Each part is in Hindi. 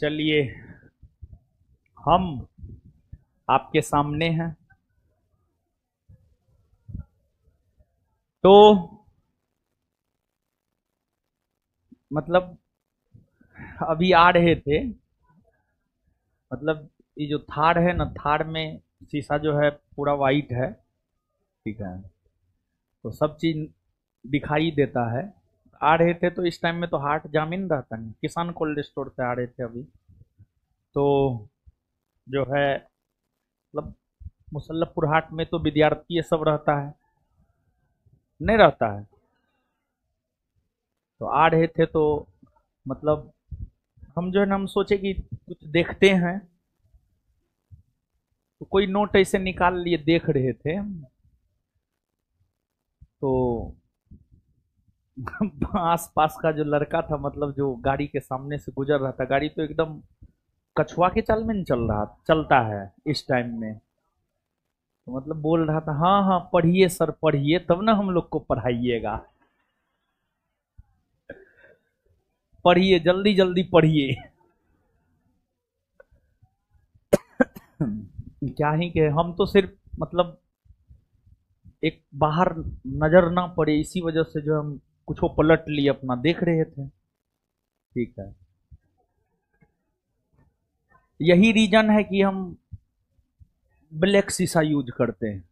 चलिए, हम आपके सामने हैं। तो मतलब अभी आ रहे थे, मतलब ये जो थार है ना, थार में शीशा जो है पूरा वाइट है। ठीक है, तो सब चीज दिखाई देता है। आ रहे थे तो इस टाइम में तो हाट जामिन रहता नहीं, किसान कोल्ड स्टोर से आ रहे थे अभी। तो जो है मतलब मुसल्लफपुर हाट में तो विद्यार्थी ये सब रहता है, नहीं रहता है। तो आ रहे थे तो मतलब हम जो है ना, हम सोचे कि कुछ देखते हैं, तो कोई नोट ऐसे निकाल लिए, देख रहे थे। तो आस पास का जो लड़का था, मतलब जो गाड़ी के सामने से गुजर रहा था, गाड़ी तो एकदम कछुआ के चाल में नहीं चलता है इस टाइम में। तो मतलब बोल रहा था, हाँ हाँ पढ़िए सर पढ़िए, तब ना हम लोग को पढ़ाइएगा। पढ़िए जल्दी जल्दी पढ़िए। क्या ही कहे, हम तो सिर्फ मतलब एक बाहर नजर ना पड़े इसी वजह से जो हम कुछ पलट लिए, अपना देख रहे थे। ठीक है, यही रीजन है कि हम ब्लैक शीशा यूज करते हैं।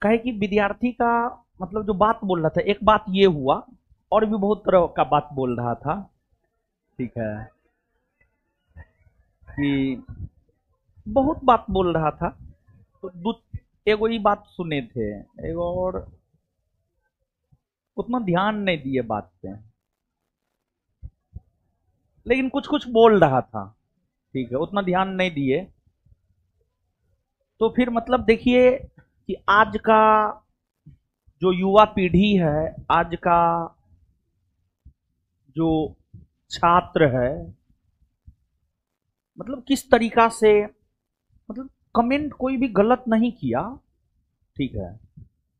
कहे कि विद्यार्थी का मतलब जो बात बोल रहा था, एक बात ये हुआ, और भी बहुत तरह का बात बोल रहा था। ठीक है, कि बहुत बात बोल रहा था। तो एगो ही बात सुने थे, एगो और उतना ध्यान नहीं दिए बात पे, लेकिन कुछ कुछ बोल रहा था। ठीक है, उतना ध्यान नहीं दिए। तो फिर मतलब देखिए कि आज का जो युवा पीढ़ी है, आज का जो छात्र है, मतलब किस तरीका से, मतलब कमेंट कोई भी गलत नहीं किया। ठीक है,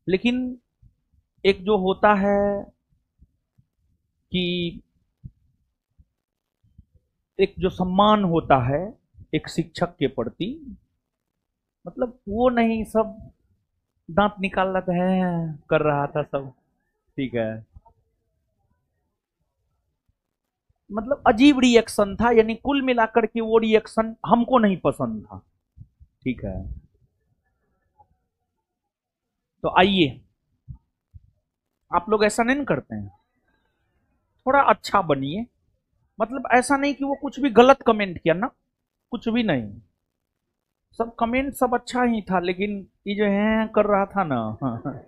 लेकिन एक जो होता है कि एक जो सम्मान होता है एक शिक्षक के प्रति, मतलब वो नहीं, सब दांत निकाल रहा था, कर रहा था सब। ठीक है, मतलब अजीब रिएक्शन था, यानी कुल मिलाकर के वो रिएक्शन हमको नहीं पसंद था। ठीक है, तो आइए, आप लोग ऐसा नहीं करते हैं, थोड़ा अच्छा बनिए। मतलब ऐसा नहीं कि वो कुछ भी गलत कमेंट किया ना, कुछ भी नहीं, सब कमेंट सब अच्छा ही था, लेकिन ये जो है कर रहा था ना।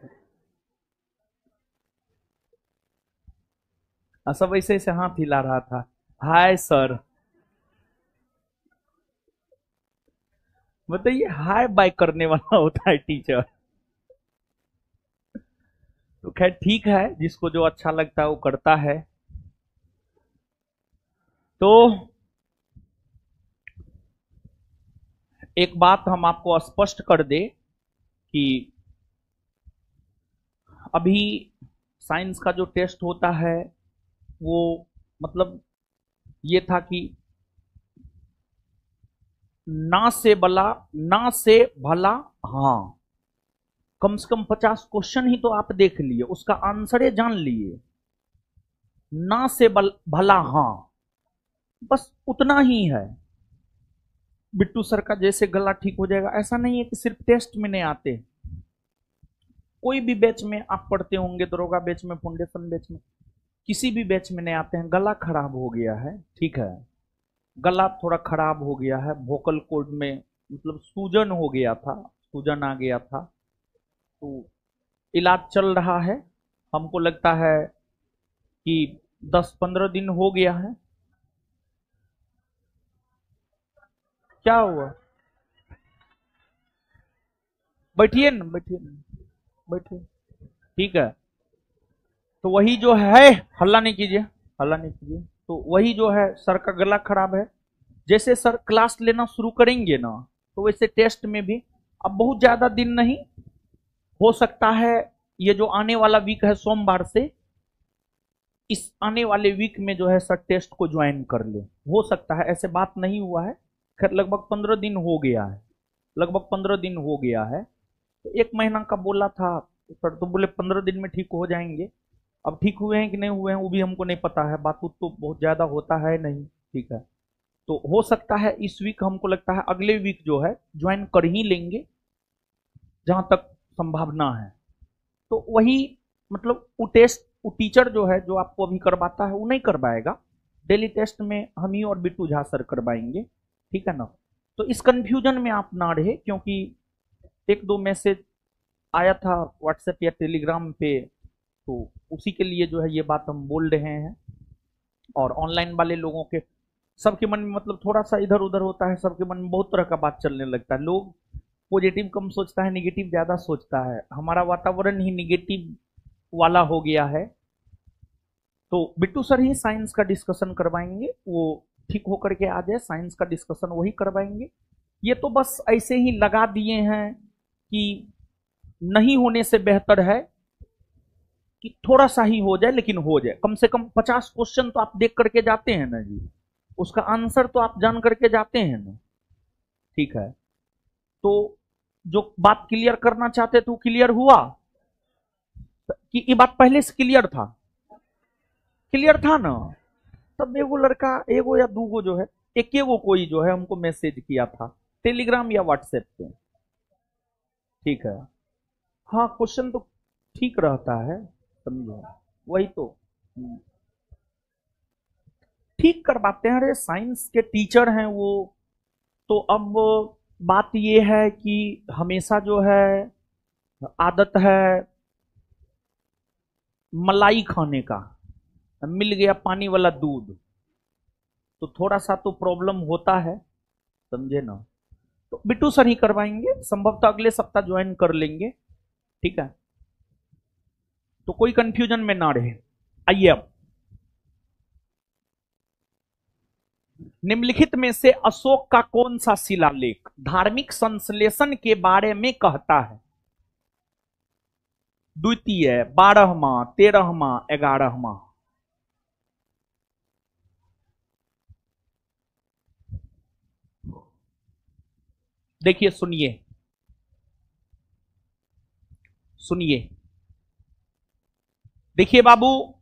सब ऐसे ऐसे हाथ हिला रहा था, हाय सर। बताइए, हाय बाय करने वाला होता है टीचर। तो खैर ठीक है, जिसको जो अच्छा लगता है वो करता है। तो एक बात हम आपको स्पष्ट कर दे कि अभी साइंस का जो टेस्ट होता है वो मतलब ये था कि ना से भला, ना से भला, हाँ, कम से कम 50 क्वेश्चन ही तो आप देख लिए, उसका आंसर जान लिए। ना से भला, हाँ, बस उतना ही है। बिट्टू सर का जैसे गला ठीक हो जाएगा, ऐसा नहीं है कि सिर्फ टेस्ट में नहीं आते। कोई भी बैच में आप पढ़ते होंगे, दरोगा बैच में, फाउंडेशन बैच में, किसी भी बैच में नहीं आते हैं, गला खराब हो गया है। ठीक है, गला थोड़ा खराब हो गया है, वोकल कॉर्ड में मतलब सूजन हो गया था, सूजन आ गया था। तो इलाज चल रहा है, हमको लगता है कि 10-15 दिन हो गया है। क्या हुआ? बैठिए ना, बैठिए ना, बैठिए। ठीक है, तो वही जो है, हल्ला नहीं कीजिए, हल्ला नहीं कीजिए। तो वही जो है, सर का गला खराब है। जैसे सर क्लास लेना शुरू करेंगे ना, तो वैसे टेस्ट में भी अब बहुत ज्यादा दिन नहीं, हो सकता है ये जो आने वाला वीक है सोमवार से, इस आने वाले वीक में जो है सर टेस्ट को ज्वाइन कर ले। हो सकता है, ऐसे बात नहीं हुआ है, खैर लगभग 15 दिन हो गया है, लगभग 15 दिन हो गया है। तो 1 महीना का बोला था सर, तो बोले 15 दिन में ठीक हो जाएंगे। अब ठीक हुए हैं कि नहीं हुए हैं वो भी हमको नहीं पता है, बात तो बहुत ज्यादा होता है नहीं, ठीक है। तो हो सकता है इस वीक, हमको लगता है अगले वीक जो है ज्वाइन कर ही लेंगे, जहां तक संभावना है। तो वही मतलब वो टेस्ट, वो टीचर जो है जो आपको अभी करवाता है वो नहीं करवाएगा, डेली टेस्ट में हम ही और बिट्टू झा सर करवाएंगे, ठीक है ना। तो इस कंफ्यूजन में आप ना रहे, क्योंकि 1-2 मैसेज आया था व्हाट्सएप या टेलीग्राम पे, तो उसी के लिए जो है ये बात हम बोल रहे हैं। और ऑनलाइन वाले लोगों के सबके मन में मतलब थोड़ा सा इधर उधर होता है, सबके मन में बहुत तरह का बात चलने लगता है। लोग पॉजिटिव कम सोचता है, निगेटिव ज्यादा सोचता है, हमारा वातावरण ही निगेटिव वाला हो गया है। तो बिट्टू सर ही साइंस का डिस्कशन करवाएंगे, वो ठीक होकर के आ जाए, साइंस का डिस्कशन वही करवाएंगे। ये तो बस ऐसे ही लगा दिए हैं कि नहीं होने से बेहतर है कि थोड़ा सा ही हो जाए, लेकिन हो जाए। कम से कम 50 क्वेश्चन तो आप देख करके जाते हैं ना जी, उसका आंसर तो आप जान करके जाते हैं ना, ठीक है। तो जो बात क्लियर करना चाहते थे वो क्लियर हुआ कि ये बात पहले से क्लियर था ना। तब एगो लड़का, एगो या दूगो जो है, एक एगो कोई जो है हमको मैसेज किया था टेलीग्राम या व्हाट्सएप पे, ठीक है। हाँ, क्वेश्चन तो ठीक रहता है, समझो, वही तो ठीक करवाते हैं। अरे साइंस के टीचर हैं वो। तो अब बात ये है कि हमेशा जो है आदत है मलाई खाने का, मिल गया पानी वाला दूध, तो थोड़ा सा तो प्रॉब्लम होता है, समझे ना। तो बिट्टू सर ही करवाएंगे, संभवतः अगले सप्ताह ज्वाइन कर लेंगे, ठीक है। तो कोई कंफ्यूजन में ना रहे। आइए अब निम्नलिखित में से अशोक का कौन सा शिलालेख धार्मिक संश्लेषण के बारे में कहता है? द्वितीय, 12वां, 13वां, 11वां। देखिए, सुनिए सुनिए, देखिए बाबू,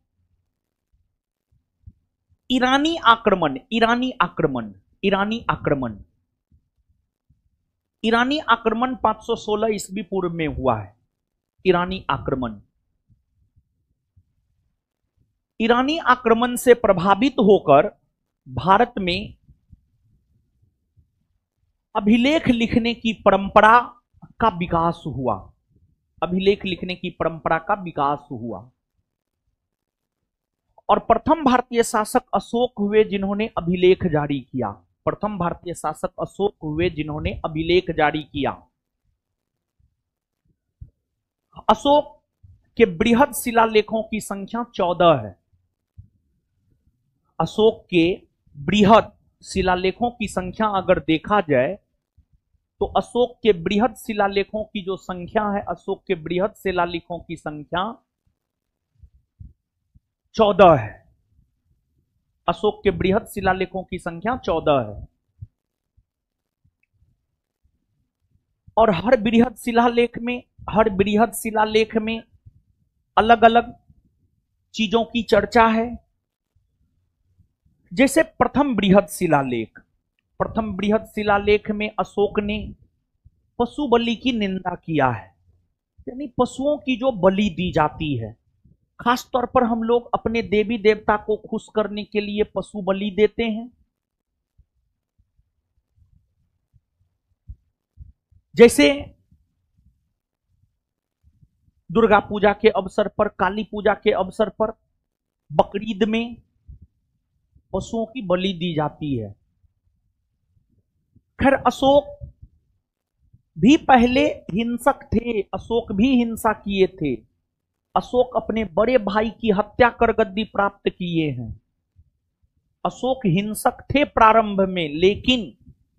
ईरानी आक्रमण, ईरानी आक्रमण, ईरानी आक्रमण, ईरानी आक्रमण 516 ईस्वी पूर्व में हुआ है। ईरानी आक्रमण, ईरानी आक्रमण से प्रभावित होकर भारत में अभिलेख लिखने की परंपरा का विकास हुआ, अभिलेख लिखने की परंपरा का विकास हुआ। और प्रथम भारतीय शासक अशोक हुए जिन्होंने अभिलेख जारी किया, प्रथम भारतीय शासक अशोक हुए जिन्होंने अभिलेख जारी किया। अशोक के बृहद शिलालेखों की संख्या 14 है। अशोक के बृहद शिलालेखों की संख्या अगर देखा जाए तो अशोक के बृहद शिलालेखों की जो संख्या है, अशोक के बृहद शिलालेखों की संख्या 14 है। अशोक के बृहद शिलालेखों की संख्या 14 है। और हर बृहद शिलालेख में, हर बृहद शिलालेख में अलग अलग चीजों की चर्चा है। जैसे प्रथम बृहद शिलालेख, प्रथम बृहद शिलालेख में अशोक ने पशु बलि की निंदा किया है, यानी पशुओं की जो बलि दी जाती है, खास तौर पर हम लोग अपने देवी देवता को खुश करने के लिए पशु बलि देते हैं। जैसे दुर्गा पूजा के अवसर पर, काली पूजा के अवसर पर, बकरीद में पशुओं की बलि दी जाती है। खैर अशोक भी पहले हिंसक थे, अशोक भी हिंसा किए थे। अशोक अपने बड़े भाई की हत्या कर गद्दी प्राप्त किए हैं। अशोक हिंसक थे प्रारंभ में, लेकिन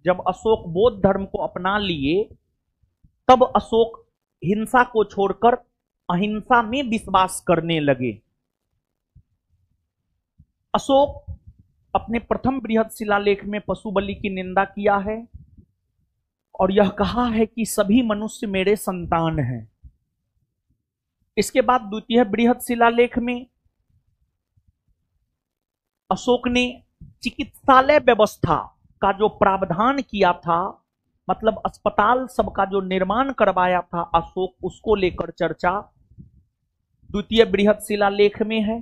जब अशोक बौद्ध धर्म को अपना लिए तब अशोक हिंसा को छोड़कर अहिंसा में विश्वास करने लगे। अशोक अपने प्रथम बृहद शिलालेख में पशु बलि की निंदा किया है और यह कहा है कि सभी मनुष्य मेरे संतान हैं। इसके बाद द्वितीय बृहद शिलालेख में अशोक ने चिकित्सालय व्यवस्था का जो प्रावधान किया था, मतलब अस्पताल सबका जो निर्माण करवाया था अशोक, उसको लेकर चर्चा द्वितीय बृहद शिलालेख में है।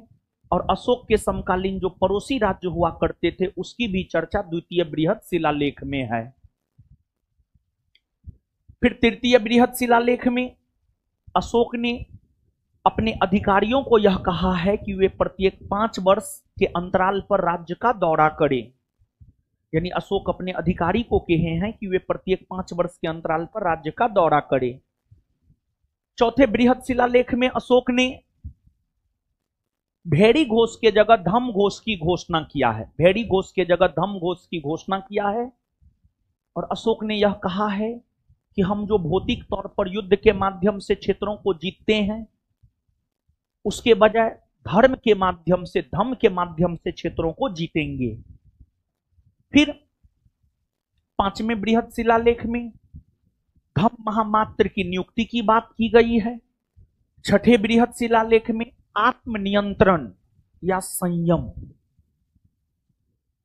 और अशोक के समकालीन जो पड़ोसी राज्य हुआ करते थे उसकी भी चर्चा द्वितीय बृहद शिलालेख में है। फिर तृतीय बृहद शिलालेख में अशोक ने अपने अधिकारियों को यह कहा है कि वे प्रत्येक 5 वर्ष के अंतराल पर राज्य का दौरा करें। यानी अशोक अपने अधिकारी को कहे हैं कि वे प्रत्येक 5 वर्ष के अंतराल पर राज्य का दौरा करें। चौथे बृहद शिलालेख में अशोक ने भेड़ी घोष के जगह धम घोष की घोषणा किया है। भेड़ी घोष के जगह धम घोष की घोषणा किया है और अशोक ने यह कहा है कि हम जो भौतिक तौर पर युद्ध के माध्यम से क्षेत्रों को जीतते हैं, उसके बजाय धर्म के माध्यम से, धम्म के माध्यम से क्षेत्रों को जीतेंगे। फिर 5वें बृहद शिलालेख में धम्म महामात्र की नियुक्ति की बात की गई है। 6ठे बृहद शिलालेख में आत्मनियंत्रण या संयम,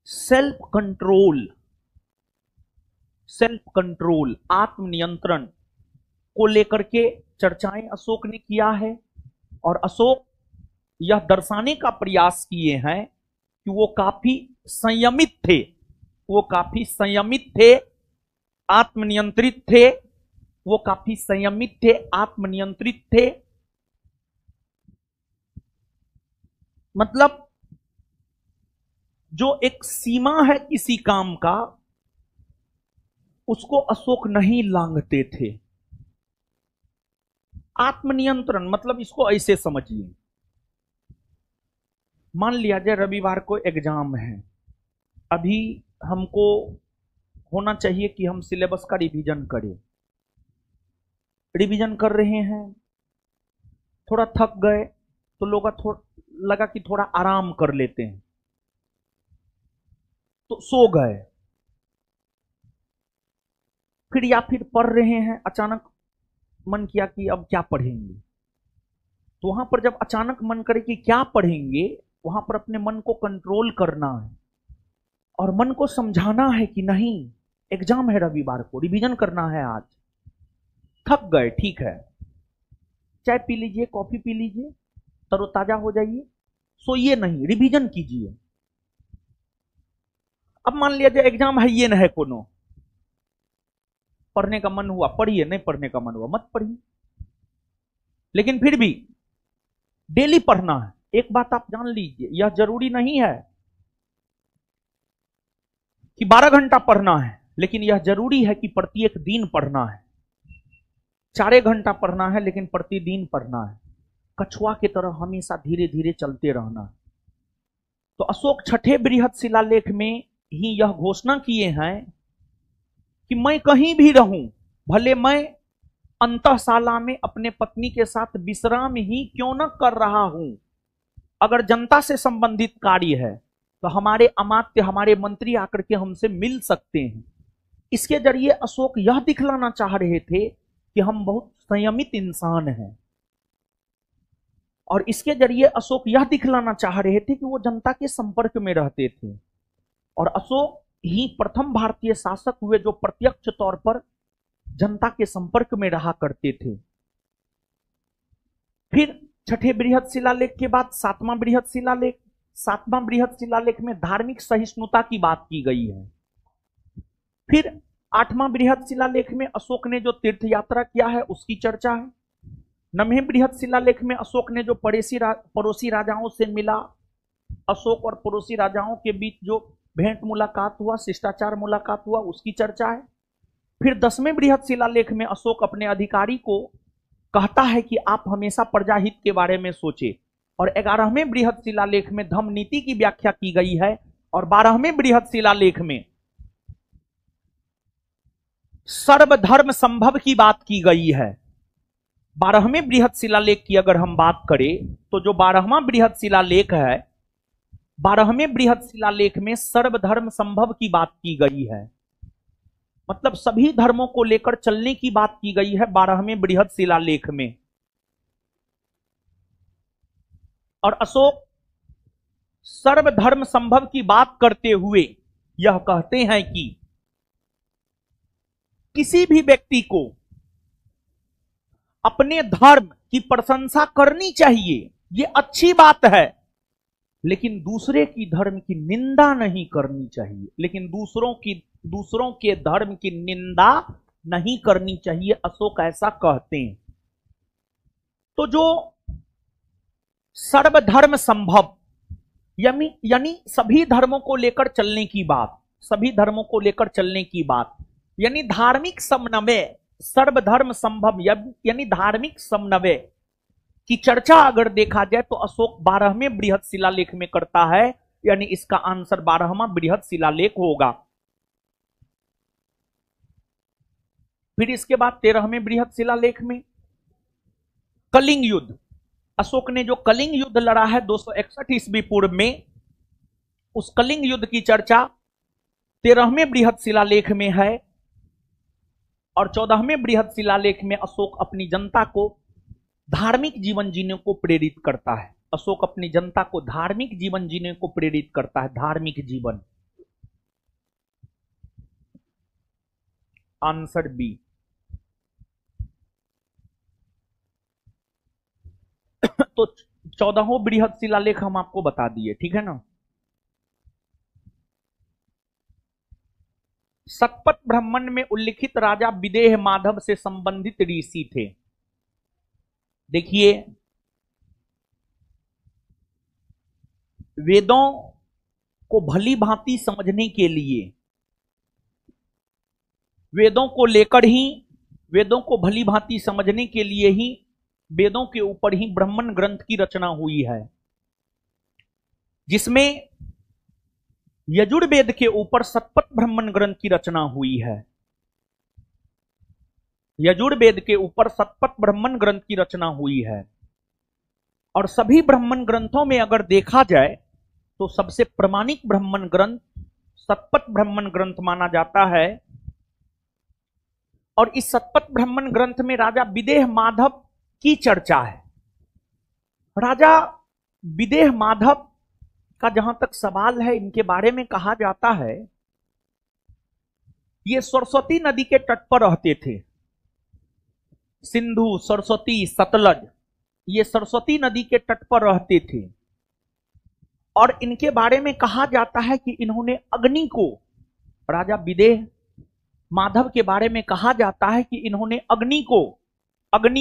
सेल्फ कंट्रोल, आत्मनियंत्रण को लेकर के चर्चाएं अशोक ने किया है। और अशोक यह दर्शाने का प्रयास किए हैं कि वो काफी संयमित थे, आत्मनियंत्रित थे, वो काफी संयमित थे, आत्मनियंत्रित थे। मतलब जो एक सीमा है किसी काम का, उसको अशोक नहीं लांघते थे। आत्मनियंत्रण मतलब इसको ऐसे समझिए, मान लिया जाए रविवार को एग्जाम है, अभी हमको होना चाहिए कि हम सिलेबस का रिवीजन करें। रिवीजन कर रहे हैं, थोड़ा थक गए तो लगा कि थोड़ा आराम कर लेते हैं, तो सो गए। फिर या फिर पढ़ रहे हैं, अचानक मन किया कि अब क्या पढ़ेंगे, तो वहां पर जब अचानक मन करे कि क्या पढ़ेंगे, वहां पर अपने मन को कंट्रोल करना है और मन को समझाना है कि नहीं, एग्जाम है रविवार को, रिवीजन करना है आज। थक गए, ठीक है, चाय पी लीजिए, कॉफी पी लीजिए, तरोताजा हो जाइए, सोइए नहीं, रिवीजन कीजिए। अब मान लिया जाए एग्जाम है, ये न है कोनो, पढ़ने का मन हुआ पढ़िए, नहीं पढ़ने का मन हुआ मत पढ़िए, लेकिन फिर भी डेली पढ़ना है। एक बात आप जान लीजिए, यह जरूरी नहीं है कि 12 घंटा पढ़ना है, लेकिन यह जरूरी है कि प्रत्येक दिन पढ़ना है। 4 घंटा पढ़ना है, लेकिन प्रतिदिन पढ़ना है। कछुआ की तरह हमेशा धीरे धीरे चलते रहना है। तो अशोक 6ठे बृहद शिलालेख में ही यह घोषणा किए हैं कि मैं कहीं भी रहूं, भले मैं अंतःशाला में अपने पत्नी के साथ विश्राम ही क्यों न कर रहा हूं, अगर जनता से संबंधित कार्य है तो हमारे अमात्य, हमारे मंत्री आकर के हमसे मिल सकते हैं। इसके जरिए अशोक यह दिखलाना चाह रहे थे कि हम बहुत संयमित इंसान हैं, और इसके जरिए अशोक यह दिखलाना चाह रहे थे कि वो जनता के संपर्क में रहते थे। और अशोक ही प्रथम भारतीय शासक हुए जो प्रत्यक्ष तौर पर जनता के संपर्क में रहा करते थे। फिर 6ठे बृहद शिलालेख के बाद 7वां बृहद शिलालेख, 7वां बृहद शिलालेख में धार्मिक सहिष्णुता की बात की गई है। फिर 8वां बृहद शिलालेख में अशोक ने जो तीर्थ यात्रा किया है उसकी चर्चा है। 9वें बृहद शिलालेख में अशोक ने जो पड़ोसी राजाओं से मिला, अशोक और पड़ोसी राजाओं के बीच जो भेंट मुलाकात हुआ, शिष्टाचार मुलाकात हुआ, उसकी चर्चा है। फिर 10वें बृहद शिलालेख में अशोक अपने अधिकारी को कहता है कि आप हमेशा प्रजाहित के बारे में सोचे। और 11वें बृहद शिलालेख में धम्म नीति की व्याख्या की गई है। और 12वें बृहद शिलालेख में सर्वधर्म संभव की बात की गई है। 12वें बृहद शिलालेख की अगर हम बात करें तो जो 12वां बृहद शिलालेख है 12वें बृहद शिलालेख में सर्वधर्म संभव की बात की गई है, मतलब सभी धर्मों को लेकर चलने की बात की गई है 12वें बृहद शिलालेख में। और अशोक सर्वधर्म संभव की बात करते हुए यह कहते हैं कि किसी भी व्यक्ति को अपने धर्म की प्रशंसा करनी चाहिए, ये अच्छी बात है, लेकिन दूसरे की धर्म की निंदा नहीं करनी चाहिए, लेकिन दूसरों के धर्म की निंदा नहीं करनी चाहिए, अशोक ऐसा कहते हैं। तो जो सर्वधर्म संभव यानी सभी धर्मों को लेकर चलने की बात, सभी धर्मों को लेकर चलने की बात, यानी धार्मिक समन्वय, सर्वधर्म संभव यानी धार्मिक समन्वय की चर्चा अगर देखा जाए तो अशोक 12वें बृहद शिलालेख में करता है, यानी इसका आंसर 12वां बृहद शिलालेख होगा। फिर इसके बाद 13वें बृहद शिलालेख में कलिंग युद्ध, अशोक ने जो कलिंग युद्ध लड़ा है 261 ईस्वी पूर्व में, उस कलिंग युद्ध की चर्चा 13वें बृहद शिलालेख में है। और 14वें बृहद शिलालेख में अशोक अपनी जनता को धार्मिक जीवन जीने को प्रेरित करता है। अशोक अपनी जनता को धार्मिक जीवन जीने को प्रेरित करता है, धार्मिक जीवन। Answer B. तो 14वां बृहद शिलालेख हम आपको बता दिए, ठीक है ना। शतपथ ब्राह्मण में उल्लिखित राजा विदेह माधव से संबंधित ऋषि थे। देखिए, वेदों को भली भांति समझने के लिए, वेदों को लेकर ही, वेदों को भली भांति समझने के लिए ही वेदों के ऊपर ही ब्राह्मण ग्रंथ की रचना हुई है, जिसमें यजुर्वेद के ऊपर शतपथ ब्राह्मण ग्रंथ की रचना हुई है। यजुर्वेद के ऊपर शतपथ ब्राह्मण ग्रंथ की रचना हुई है। और सभी ब्राह्मण ग्रंथों में अगर देखा जाए तो सबसे प्रामाणिक ब्राह्मण ग्रंथ शतपथ ब्राह्मण ग्रंथ माना जाता है। और इस शतपथ ब्राह्मण ग्रंथ में राजा विदेह माधव की चर्चा है। राजा विदेह माधव का जहां तक सवाल है, इनके बारे में कहा जाता है, ये सरस्वती नदी के तट पर रहते थे। सिंधु, सरस्वती, सतलज, ये सरस्वती नदी के तट पर रहते थे। और इनके बारे में कहा जाता है कि इन्होंने अग्नि को, राजा विदेह माधव के बारे में कहा जाता है कि इन्होंने अग्नि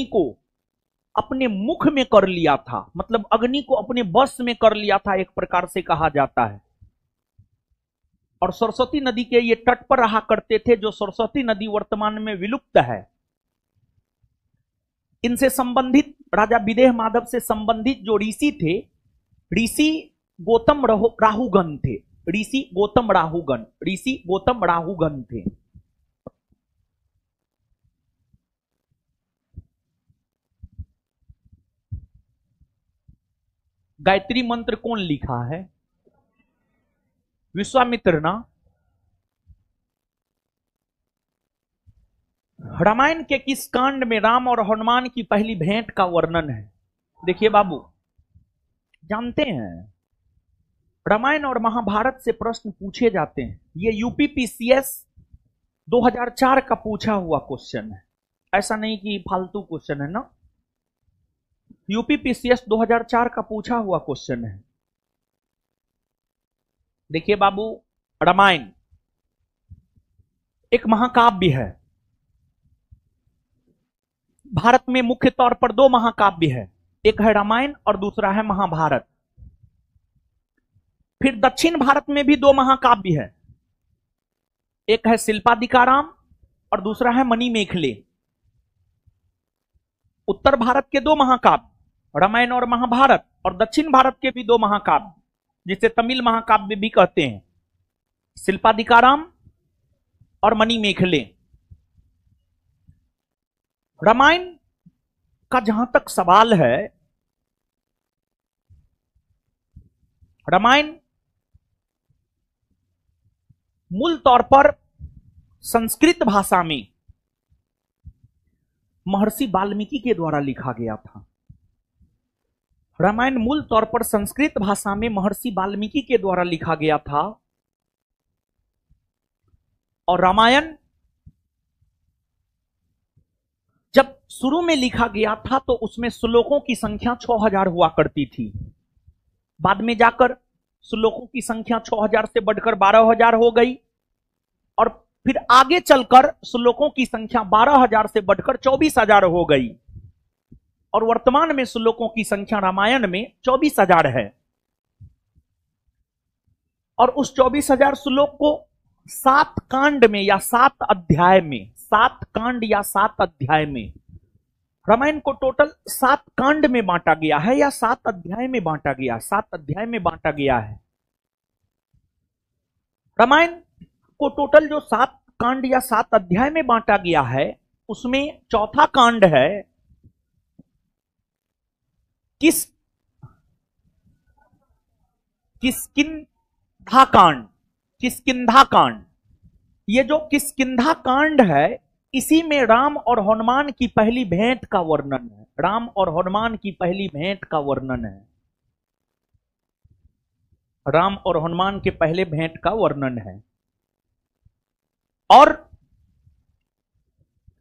को अपने मुख में कर लिया था, मतलब अग्नि को अपने वश में कर लिया था, एक प्रकार से कहा जाता है। और सरस्वती नदी के ये तट पर रहा करते थे, जो सरस्वती नदी वर्तमान में विलुप्त है। इनसे संबंधित, राजा विदेह माधव से संबंधित जो ऋषि थे, ऋषि गौतम राहुगण थे। ऋषि गौतम राहुगण थे। गायत्री मंत्र कौन लिखा है? विश्वामित्र ना। रामायण के किस कांड में राम और हनुमान की पहली भेंट का वर्णन है? देखिए बाबू, जानते हैं रामायण और महाभारत से प्रश्न पूछे जाते हैं। ये यूपीपीसीएस 2004 का पूछा हुआ क्वेश्चन है, ऐसा नहीं कि फालतू क्वेश्चन है ना। यूपीपीसीएस 2004 का पूछा हुआ क्वेश्चन है। देखिए बाबू, रामायण एक महाकाव्य है। भारत में मुख्य तौर पर दो महाकाव्य है, एक है रामायण और दूसरा है महाभारत। फिर दक्षिण भारत में भी दो महाकाव्य है, एक है शिल्पादिकाराम और दूसरा है मणिमेखले। उत्तर भारत के दो महाकाव्य रामायण और महाभारत, और दक्षिण भारत के भी दो महाकाव्य, जिसे तमिल महाकाव्य भी कहते हैं, शिल्पादिकाराम और मणिमेखले। रामायण का जहां तक सवाल है, रामायण मूल तौर पर संस्कृत भाषा में महर्षि वाल्मीकि के द्वारा लिखा गया था। रामायण मूल तौर पर संस्कृत भाषा में महर्षि वाल्मीकि के द्वारा लिखा गया था। और रामायण जब शुरू में लिखा गया था तो उसमें श्लोकों की संख्या 6000 हुआ करती थी। बाद में जाकर श्लोकों की संख्या 6000 से बढ़कर 12000 हो गई और फिर आगे चलकर श्लोकों की संख्या 12000 से बढ़कर 24000 हो गई और वर्तमान में श्लोकों की संख्या रामायण में 24000 है। और उस 24000 श्लोक को 7 कांड में या 7 अध्याय में, 7 कांड या 7 अध्याय में, रामायण को टोटल 7 कांड में बांटा गया है या 7 अध्याय में बांटा गया, 7 अध्याय में बांटा गया है। रामायण को टोटल जो 7 कांड या 7 अध्याय में बांटा गया है उसमें चौथा कांड है किष्किंधा कांड। किष्किंधा कांड, ये जो किष्किंधा कांड है इसी में राम और हनुमान की पहली भेंट का वर्णन है। राम और हनुमान की पहली भेंट का वर्णन है। राम और हनुमान के पहले भेंट का वर्णन है। और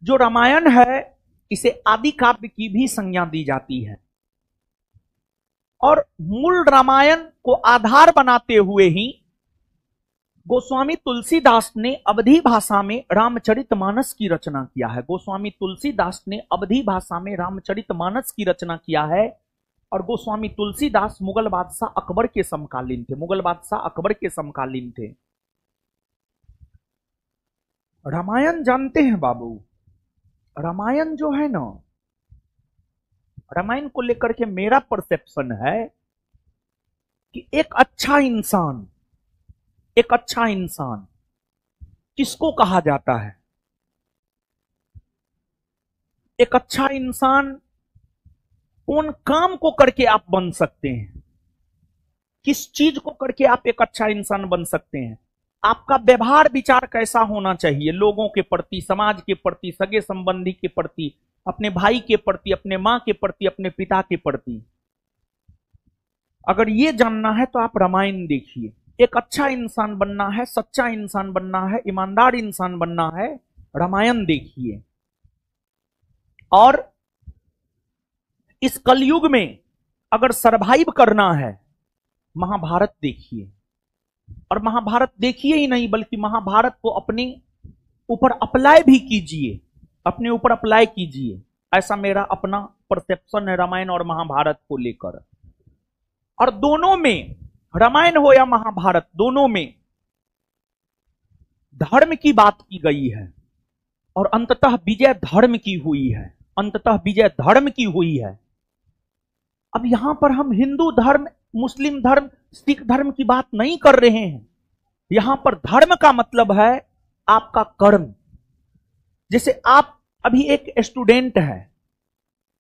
जो रामायण है इसे आदि काव्य की भी संज्ञा दी जाती है। और मूल रामायण को आधार बनाते हुए ही गोस्वामी तुलसीदास ने अवधी भाषा में रामचरितमानस की रचना किया है। गोस्वामी तुलसीदास ने अवधी भाषा में रामचरितमानस की रचना किया है। और गोस्वामी तुलसीदास मुगल बादशाह अकबर के समकालीन थे। मुगल बादशाह अकबर के समकालीन थे। रामायण जानते हैं बाबू, रामायण जो है ना, रामायण को लेकर के मेरा परसेप्शन है कि एक अच्छा इंसान किसको कहा जाता है? एक अच्छा इंसान कौन काम को करके आप बन सकते हैं? किस चीज को करके आप एक अच्छा इंसान बन सकते हैं? आपका व्यवहार विचार कैसा होना चाहिए लोगों के प्रति, समाज के प्रति, सगे संबंधी के प्रति, अपने भाई के प्रति, अपने मां के प्रति, अपने पिता के प्रति। अगर ये जानना है तो आप रामायण देखिए। एक अच्छा इंसान बनना है, सच्चा इंसान बनना है, ईमानदार इंसान बनना है, रामायण देखिए। और इस कलयुग में अगर सरवाइव करना है महाभारत देखिए। और महाभारत देखिए ही नहीं बल्कि महाभारत को अपने ऊपर अप्लाई भी कीजिए, अपने ऊपर अप्लाई कीजिए। ऐसा मेरा अपना परसेप्शन है रामायण और महाभारत को लेकर। और दोनों में, रामायण हो या महाभारत, दोनों में धर्म की बात की गई है और अंततः विजय धर्म की हुई है। अंततः विजय धर्म की हुई है। अब यहां पर हम हिंदू धर्म, मुस्लिम धर्म, सिख धर्म की बात नहीं कर रहे हैं। यहां पर धर्म का मतलब है आपका कर्म। जैसे आप अभी एक स्टूडेंट है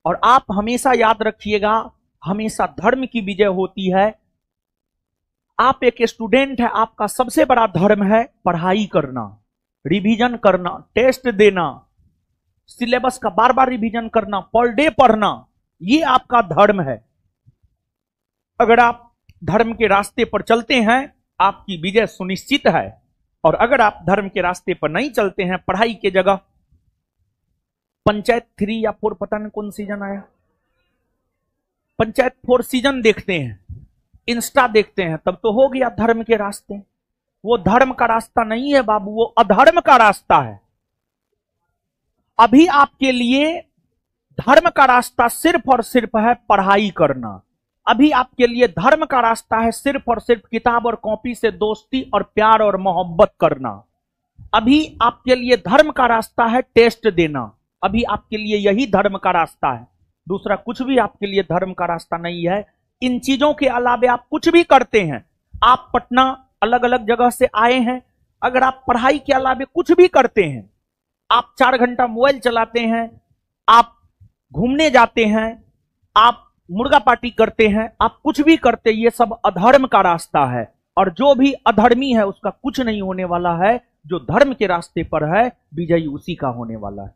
और आप हमेशा याद रखिएगा, हमेशा धर्म की विजय होती है। आप एक स्टूडेंट है, आपका सबसे बड़ा धर्म है पढ़ाई करना, रिवीजन करना, टेस्ट देना, सिलेबस का बार बार रिवीजन करना, पर डे पढ़ना, ये आपका धर्म है। अगर आप धर्म के रास्ते पर चलते हैं आपकी विजय सुनिश्चित है। और अगर आप धर्म के रास्ते पर नहीं चलते हैं, पढ़ाई के जगह पंचायत 3 या 4, पता नहीं कौन सीजन आया, पंचायत 4 सीजन देखते हैं, इंस्टा देखते हैं, तब तो हो गया धर्म के रास्ते। वो धर्म का रास्ता नहीं है बाबू, वो अधर्म का रास्ता है। अभी आपके लिए धर्म का रास्ता सिर्फ और सिर्फ है पढ़ाई करना। अभी आपके लिए धर्म का रास्ता है सिर्फ और सिर्फ किताब और कॉपी से दोस्ती और प्यार और मोहब्बत करना। अभी आपके लिए धर्म का रास्ता है टेस्ट देना। अभी आपके लिए यही धर्म का रास्ता है, दूसरा कुछ भी आपके लिए धर्म का रास्ता नहीं है। इन चीजों के अलावे आप कुछ भी करते हैं, आप पटना अलग अलग जगह से आए हैं, अगर आप पढ़ाई के अलावे कुछ भी करते हैं, आप 4 घंटा मोबाइल चलाते हैं, आप घूमने जाते हैं, आप मुर्गा पार्टी करते हैं, आप कुछ भी करते, ये सब अधर्म का रास्ता है। और जो भी अधर्मी है उसका कुछ नहीं होने वाला है, जो धर्म के रास्ते पर है विजयी उसी का होने वाला है।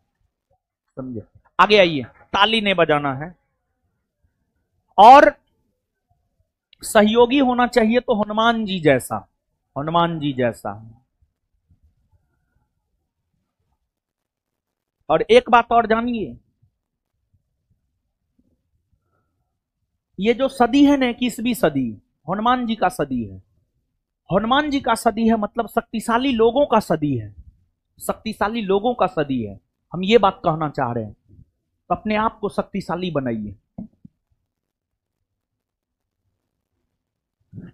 समझे? आगे आइए, ताली ने बजाना है। और सहयोगी होना चाहिए तो हनुमान जी जैसा, हनुमान जी जैसा। और एक बात और जानिए, ये जो सदी है ना 21वीं सदी, हनुमान जी का सदी है। हनुमान जी का सदी है मतलब शक्तिशाली लोगों का सदी है, शक्तिशाली लोगों का सदी है। हम ये बात कहना चाह रहे हैं, तो अपने आप को शक्तिशाली बनाइए।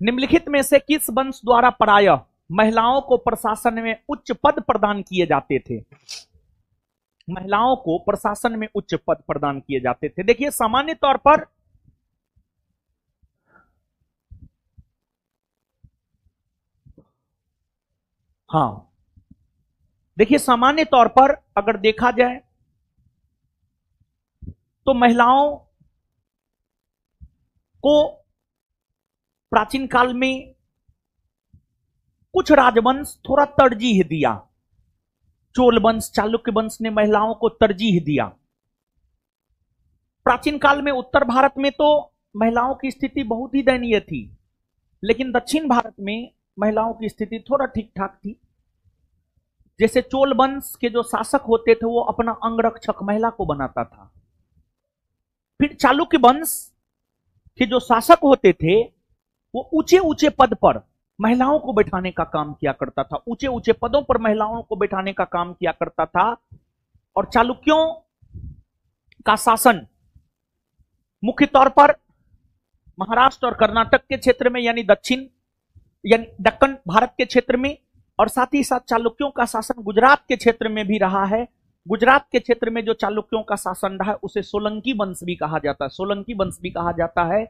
निम्नलिखित में से किस वंश द्वारा प्रायः महिलाओं को प्रशासन में उच्च पद प्रदान किए जाते थे? महिलाओं को प्रशासन में उच्च पद प्रदान किए जाते थे। देखिए सामान्य तौर पर हाँ, देखिए सामान्य तौर पर अगर देखा जाए तो महिलाओं को प्राचीन काल में कुछ राजवंश थोड़ा तरजीह दिया। चोल वंश, चालुक्य वंश ने महिलाओं को तरजीह दिया। प्राचीन काल में उत्तर भारत में तो महिलाओं की स्थिति बहुत ही दयनीय थी, लेकिन दक्षिण भारत में महिलाओं की स्थिति थोड़ा ठीक ठाक थी। जैसे चोल वंश के जो शासक होते थे वो अपना अंगरक्षक महिला को बनाता था। फिर चालुक्य वंश के जो शासक होते थे वो ऊंचे ऊंचे पद पर महिलाओं को बैठाने का काम किया करता था, ऊंचे ऊंचे पदों पर महिलाओं को बैठाने का काम किया करता था। और चालुक्यों का शासन मुख्य तौर पर महाराष्ट्र और कर्नाटक के क्षेत्र में यानी दक्षिण यानी दक्कन भारत के क्षेत्र में, और साथ ही साथ चालुक्यों का शासन गुजरात के क्षेत्र में भी रहा है। गुजरात के क्षेत्र में जो चालुक्यों का शासन रहा है उसे सोलंकी वंश भी कहा जाता है, सोलंकी वंश भी कहा जाता है।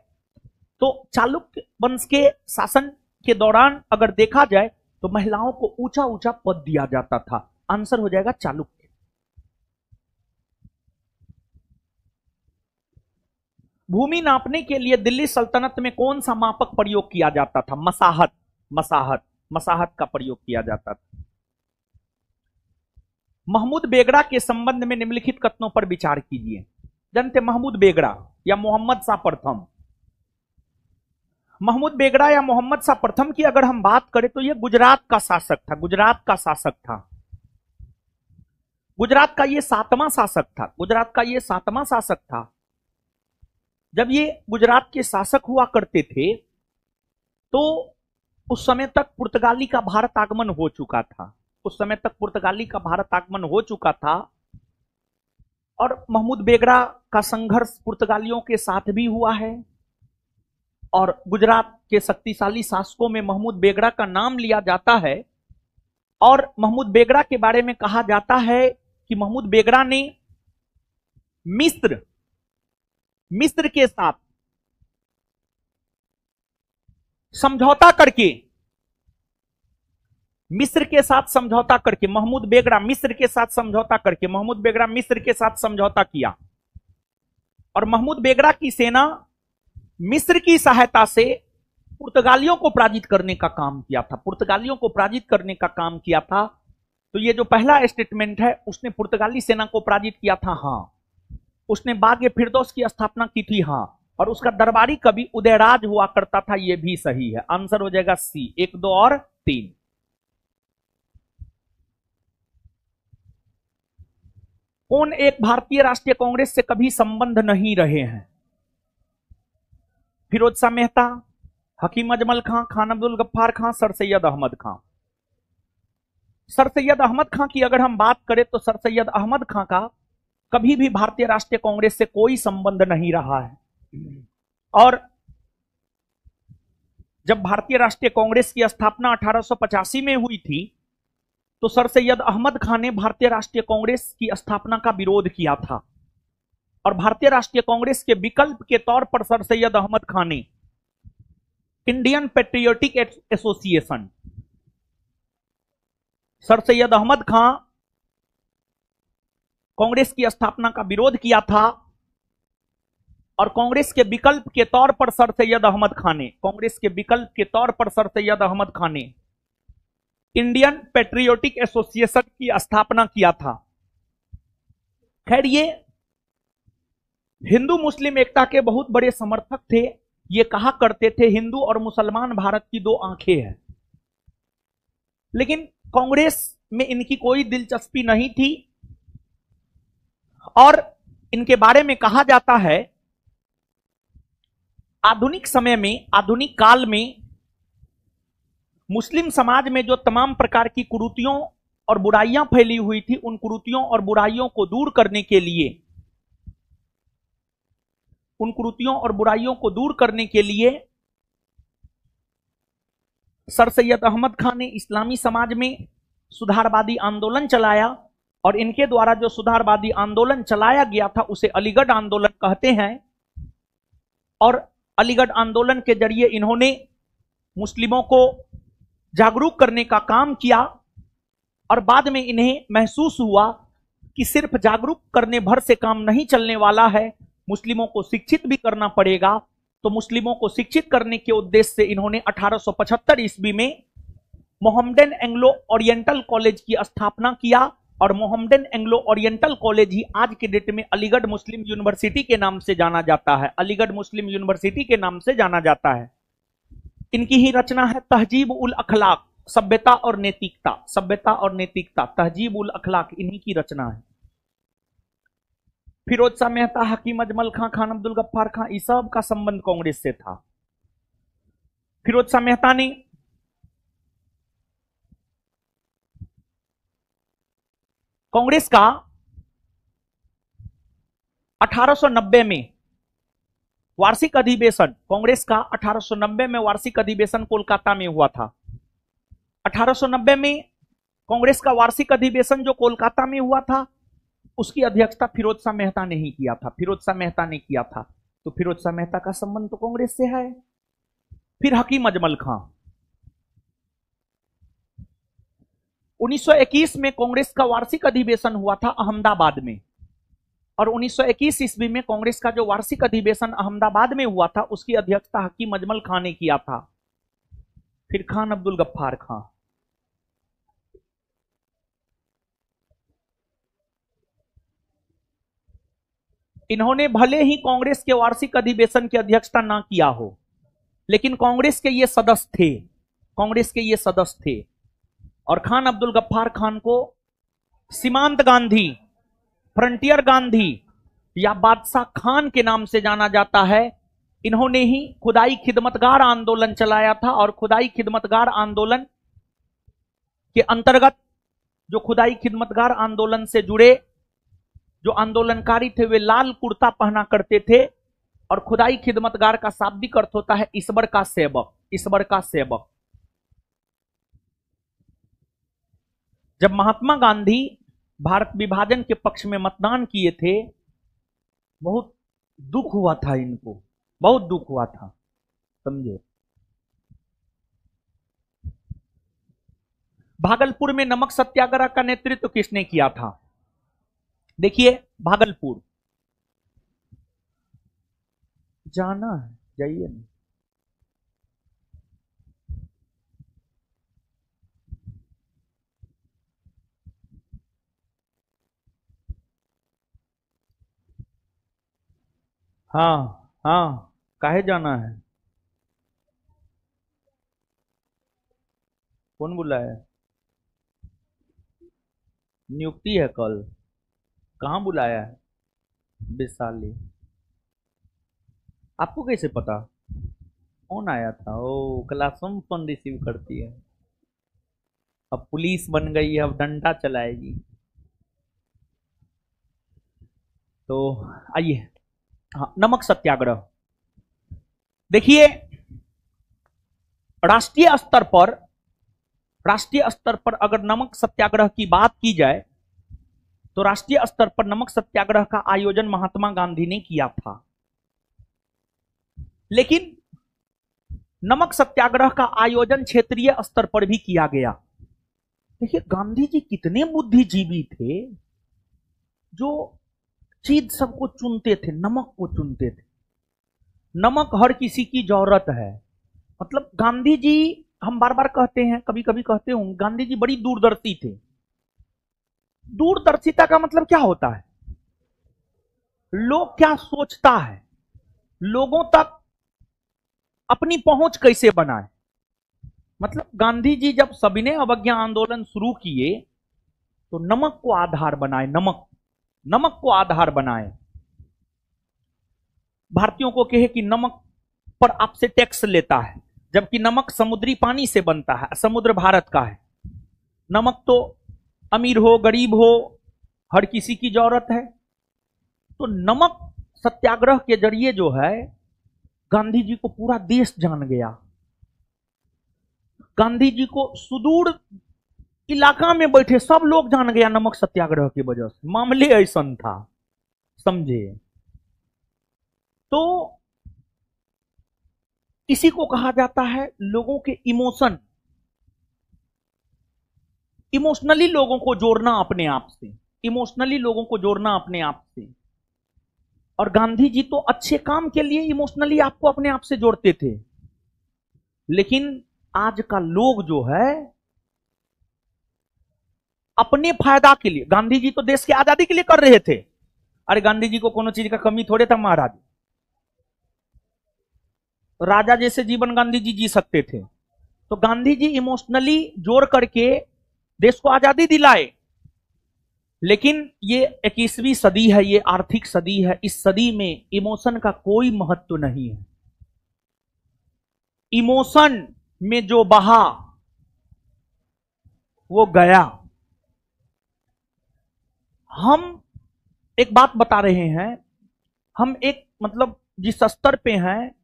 तो चालुक्य वंश के शासन के दौरान अगर देखा जाए तो महिलाओं को ऊंचा ऊंचा पद दिया जाता था। आंसर हो जाएगा चालुक्य। भूमि नापने के लिए दिल्ली सल्तनत में कौन सा मापक प्रयोग किया जाता था? मसाहत, मसाहत, मसाहत का प्रयोग किया जाता था। महमूद बेगड़ा के संबंध में निम्नलिखित कथनों पर विचार कीजिए। जानते महमूद बेगड़ा या मोहम्मद शाह प्रथम? महमूद बेगड़ा या मोहम्मद शाह प्रथम की अगर हम बात करें तो यह गुजरात का शासक था, गुजरात का शासक था। गुजरात का यह 7वां शासक था, गुजरात का यह 7वां शासक था। जब ये गुजरात के शासक हुआ करते थे तो उस समय तक पुर्तगाली का भारत आगमन हो चुका था, उस समय तक पुर्तगाली का भारत आगमन हो चुका था। और महमूद बेगड़ा का संघर्ष पुर्तगालियों के साथ भी हुआ है, और गुजरात के शक्तिशाली शासकों में महमूद बेगड़ा का नाम लिया जाता है। और महमूद बेगड़ा के बारे में कहा जाता है कि महमूद बेगड़ा ने मिस्र के साथ समझौता करके, मिस्र के साथ समझौता करके महमूद बेगड़ा मिस्र के साथ समझौता करके महमूद बेगड़ा मिस्र के साथ समझौता किया। और महमूद बेगड़ा की सेना मिस्र की सहायता से पुर्तगालियों को पराजित करने का काम किया था, पुर्तगालियों को पराजित करने का काम किया था। तो ये जो पहला स्टेटमेंट है, उसने पुर्तगाली सेना को पराजित किया था, हाँ। उसने बाग ए फिरदौस की स्थापना की थी, हाँ। और उसका दरबारी कवि उदयराज हुआ करता था, यह भी सही है। आंसर हो जाएगा सी, 1, 2 और 3। कौन एक भारतीय राष्ट्रीय कांग्रेस से कभी संबंध नहीं रहे हैं? फिरोज शाह मेहता, हकीम अजमल खां, खान अब्दुल गफ्फार खां, सर सैयद अहमद खां। सर सैयद अहमद खां की अगर हम बात करें तो सर सैयद अहमद खां का कभी भी भारतीय राष्ट्रीय कांग्रेस से कोई संबंध नहीं रहा है। और जब भारतीय राष्ट्रीय कांग्रेस की स्थापना 1885 में हुई थी तो सर सैयद अहमद खान ने भारतीय राष्ट्रीय कांग्रेस की स्थापना का विरोध किया था। और भारतीय राष्ट्रीय कांग्रेस के विकल्प के तौर पर सर सैयद अहमद खान ने Indian patriotic association, sir Syed Ahmed Khan Congress की स्थापना का विरोध किया था। और कांग्रेस के विकल्प के तौर पर सर सैयद अहमद खान ने, कांग्रेस के विकल्प के तौर पर सर सैयद अहमद खान ने इंडियन पेट्रियोटिक एसोसिएशन की स्थापना किया था। खैर ये हिंदू मुस्लिम एकता के बहुत बड़े समर्थक थे। ये कहा करते थे हिंदू और मुसलमान भारत की दो आंखें हैं। लेकिन कांग्रेस में इनकी कोई दिलचस्पी नहीं थी और इनके बारे में कहा जाता है आधुनिक समय में, आधुनिक काल में मुस्लिम समाज में जो तमाम प्रकार की कुरीतियों और बुराइयां फैली हुई थी, उन कुरीतियों और बुराइयों को दूर करने के लिए, उन कुरीतियों और बुराइयों को दूर करने के लिए सर सैयद अहमद खान ने इस्लामी समाज में सुधारवादी आंदोलन चलाया और इनके द्वारा जो सुधारवादी आंदोलन चलाया गया था उसे अलीगढ़ आंदोलन कहते हैं। और अलीगढ़ आंदोलन के जरिए इन्होंने मुस्लिमों को जागरूक करने का काम किया और बाद में इन्हें महसूस हुआ कि सिर्फ जागरूक करने भर से काम नहीं चलने वाला है, मुस्लिमों को शिक्षित भी करना पड़ेगा। तो मुस्लिमों को शिक्षित करने के उद्देश्य से इन्होंने 1875 ईस्वी में मोहम्मदन एंग्लो ओरिएंटल कॉलेज की स्थापना किया और मोहम्मदन एंग्लो ओरिएंटल कॉलेज ही आज के डेट में अलीगढ़ मुस्लिम यूनिवर्सिटी के नाम से जाना जाता है, अलीगढ़ मुस्लिम यूनिवर्सिटी के नाम से जाना जाता है। इनकी ही रचना है तहजीब उल अखलाक, सभ्यता और नैतिकता, सभ्यता और नैतिकता, तहजीब उल अखलाक इन्हीं की रचना है। फिरोज शाह मेहता, हकीम अजमल खां, खान अब्दुल गफ्फार खां, इस सब का संबंध कांग्रेस से था। फिरोज शाह मेहता ने कांग्रेस का 1890 में वार्षिक अधिवेशन, कांग्रेस का 1890 में वार्षिक अधिवेशन कोलकाता में हुआ था। 1890 में कांग्रेस का वार्षिक अधिवेशन जो कोलकाता में हुआ था उसकी अध्यक्षता फिरोज शाह मेहता ने ही किया था, फिरोज शाह मेहता ने किया था। तो फिरोज शाह मेहता का संबंध तो कांग्रेस से है। फिर हकीम अजमल खां, 1921 में कांग्रेस का वार्षिक अधिवेशन हुआ था अहमदाबाद में और 1921 ईस्वी में कांग्रेस का जो वार्षिक अधिवेशन अहमदाबाद में हुआ था उसकी अध्यक्षता हकीम अजमल खां ने किया था। फिर खान अब्दुल गफ्फार खां, इन्होंने भले ही कांग्रेस के वार्षिक अधिवेशन की अध्यक्षता ना किया हो लेकिन कांग्रेस के ये सदस्य थे, कांग्रेस के ये सदस्य थे। और खान अब्दुल गफ्फार खान को सीमांत गांधी, फ्रंटियर गांधी या बादशाह खान के नाम से जाना जाता है। इन्होंने ही खुदाई खिदमतगार आंदोलन चलाया था और खुदाई खिदमतगार आंदोलन के अंतर्गत जो खुदाई खिदमतगार आंदोलन से जुड़े जो आंदोलनकारी थे वे लाल कुर्ता पहना करते थे और खुदाई खिदमतगार का शाब्दिक अर्थ होता है ईश्वर का सेवक, ईश्वर का सेवक। जब महात्मा गांधी भारत विभाजन के पक्ष में मतदान किए थे बहुत दुख हुआ था, इनको बहुत दुख हुआ था, समझे। भागलपुर में नमक सत्याग्रह का नेतृत्व किसने किया था? देखिए भागलपुर जाना है, जाइए ना। हाँ हाँ, काहे जाना है? कौन बुलाया? नियुक्ति है कल। कहाँ बुलाया है? वैशाली। आपको कैसे पता? कौन आया था? ओ, क्लासरूम फोन रिसीव करती है। अब पुलिस बन गई है, अब डंडा चलाएगी। तो आइए, हाँ, नमक सत्याग्रह। देखिए राष्ट्रीय स्तर पर अगर नमक सत्याग्रह की बात की जाए तो राष्ट्रीय स्तर पर नमक सत्याग्रह का आयोजन महात्मा गांधी ने किया था। लेकिन नमक सत्याग्रह का आयोजन क्षेत्रीय स्तर पर भी किया गया। देखिए गांधी जी कितने बुद्धिजीवी थे जो चीज सबको चुनते थे, नमक को चुनते थे। नमक हर किसी की जरूरत है। मतलब गांधी जी, हम बार बार कहते हैं, कभी कभी कहते हूं, गांधी जी बड़ी दूरदर्शी थे। दूरदर्शिता का मतलब क्या होता है? लोग क्या सोचता है, लोगों तक अपनी पहुंच कैसे बनाए। मतलब गांधी जी जब सविनय अवज्ञा आंदोलन शुरू किए तो नमक को आधार बनाए, नमक को आधार बनाए। भारतीयों को कहे कि नमक पर आपसे टैक्स लेता है, जबकि नमक समुद्री पानी से बनता है, समुद्र भारत का है। नमक तो अमीर हो गरीब हो हर किसी की जरूरत है। तो नमक सत्याग्रह के जरिए जो है गांधी जी को पूरा देश जान गया। गांधी जी को सुदूर इलाका में बैठे सब लोग जान गया नमक सत्याग्रह की वजह से। मामले ऐसा था, समझे। तो इसी को कहा जाता है लोगों के इमोशन, इमोशनली लोगों को जोड़ना अपने आप से, इमोशनली लोगों को जोड़ना अपने आप से। और गांधी जी तो अच्छे काम के लिए इमोशनली आपको अपने आप से जोड़ते थे। लेकिन आज का लोग जो है अपने फायदा के लिए, गांधी जी तो देश की आजादी के लिए कर रहे थे। अरे गांधी जी को कोनो चीज का कमी थोड़े था महाराज। राजा जैसे जीवन गांधी जी जी सकते थे। तो गांधी जी इमोशनली जोड़ करके देश को आजादी दिलाए। लेकिन ये 21वीं सदी है, ये आर्थिक सदी है। इस सदी में इमोशन का कोई महत्व नहीं है। इमोशन में जो बहा वो गया। हम एक बात बता रहे हैं, हम एक मतलब जिस स्तर पे हैं,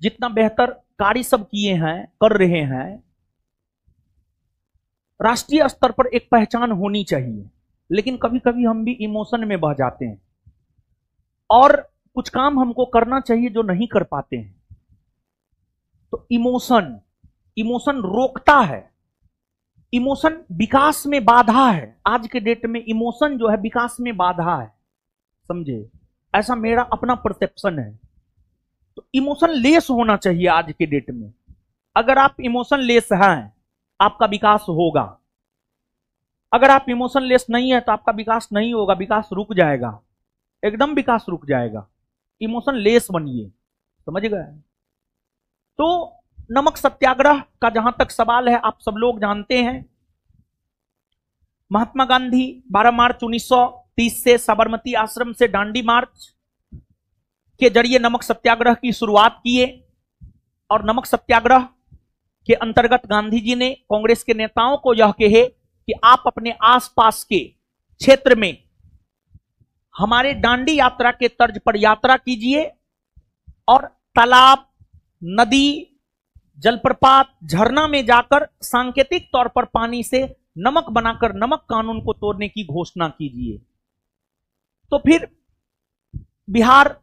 जितना बेहतर कार्य सब किए हैं, कर रहे हैं, राष्ट्रीय स्तर पर एक पहचान होनी चाहिए। लेकिन कभी कभी हम भी इमोशन में बह जाते हैं और कुछ काम हमको करना चाहिए जो नहीं कर पाते हैं। तो इमोशन, इमोशन रोकता है, इमोशन विकास में बाधा है। आज के डेट में इमोशन जो है विकास में बाधा है, समझे। ऐसा मेरा अपना परसेप्शन है। तो इमोशन लेस होना चाहिए आज के डेट में। अगर आप इमोशन लेस हैं आपका विकास होगा। अगर आप इमोशन लेस नहीं है तो आपका विकास नहीं होगा, विकास रुक जाएगा, एकदम विकास रुक जाएगा। इमोशन लेस बनिए, समझ गए। तो नमक सत्याग्रह का जहां तक सवाल है, आप सब लोग जानते हैं महात्मा गांधी 12 मार्च 1930 से साबरमती आश्रम से दांडी मार्च के जरिए नमक सत्याग्रह की शुरुआत किए। और नमक सत्याग्रह के अंतर्गत गांधी जी ने कांग्रेस के नेताओं को यह कहे कि आप अपने आसपास के क्षेत्र में हमारे दांडी यात्रा के तर्ज पर यात्रा कीजिए और तालाब, नदी, जलप्रपात, झरना में जाकर सांकेतिक तौर पर पानी से नमक बनाकर नमक कानून को तोड़ने की घोषणा कीजिए। तो फिर बिहार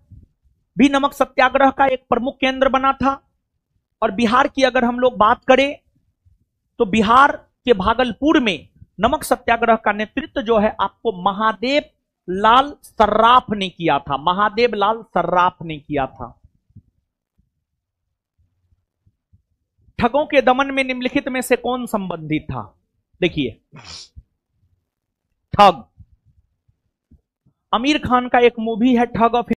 भी नमक सत्याग्रह का एक प्रमुख केंद्र बना था। और बिहार की अगर हम लोग बात करें तो बिहार के भागलपुर में नमक सत्याग्रह का नेतृत्व जो है आपको महादेव लाल सर्राफ ने किया था। महादेव लाल सर्राफ ने किया था। ठगों के दमन में निम्नलिखित में से कौन संबंधित था? देखिए, ठग, आमिर खान का एक मूवी है ठग ऑफ